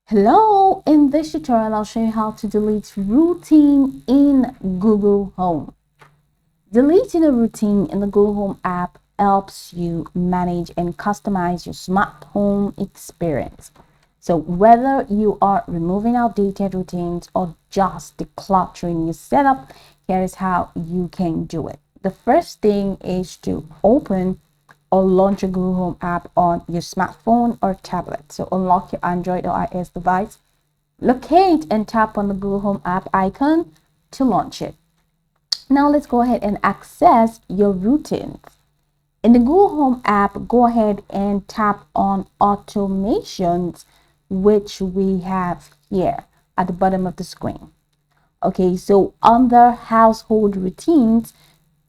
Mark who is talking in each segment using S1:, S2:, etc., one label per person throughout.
S1: Hello, in this tutorial I'll show you how to delete routine in Google Home. Deleting a routine in the Google Home app helps you manage and customize your smart home experience. So whether you are removing outdated routines or just decluttering your setup, here is how you can do it. The first thing is to open or launch a Google Home app on your smartphone or tablet. So unlock your Android or iOS device, locate and tap on the Google Home app icon to launch it. Now let's go ahead and access your routines. In the Google Home app, go ahead and tap on automations, which we have here at the bottom of the screen. Okay, so under household routines,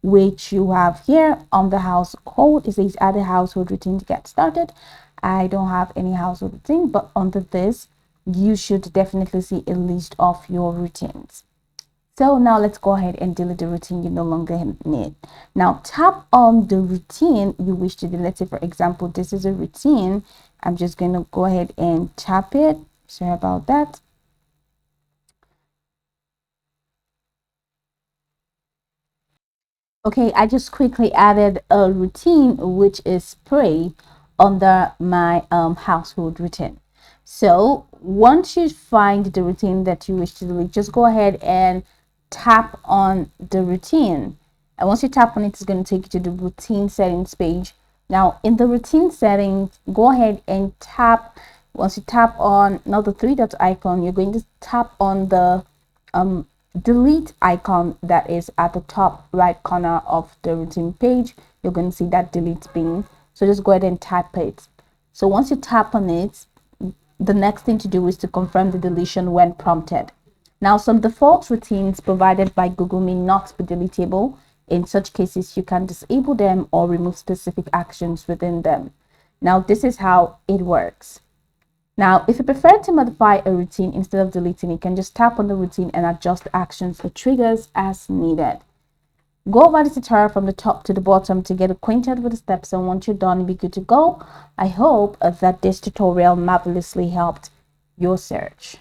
S1: which you have here on the household, it says add a household routine to get started. I don't have any household routine, but under this you should definitely see a list of your routines. So now let's go ahead and delete the routine you no longer need. Now tap on the routine you wish to delete. It, for example, this is a routine. I'm just going to go ahead and tap it. Sorry about that. Okay, I just quickly added a routine, which is spray, under my household routine. So once you find the routine that you wish to delete, just go ahead and tap on the routine. And once you tap on it, it's going to take you to the routine settings page. Now in the routine settings, go ahead and tap. Once you tap on now the three dots icon, you're going to tap on the delete icon that is at the top right corner of the routine page. You're going to see that delete being, so just go ahead and tap it. So once you tap on it, the next thing to do is to confirm the deletion when prompted. Now some default routines provided by Google may not be deletable. In such cases, you can disable them or remove specific actions within them. Now this is how it works. Now, if you prefer to modify a routine instead of deleting, you can just tap on the routine and adjust actions or triggers as needed. Go over the tutorial from the top to the bottom to get acquainted with the steps, and once you're done, you'll be good to go. I hope that this tutorial marvelously helped your search.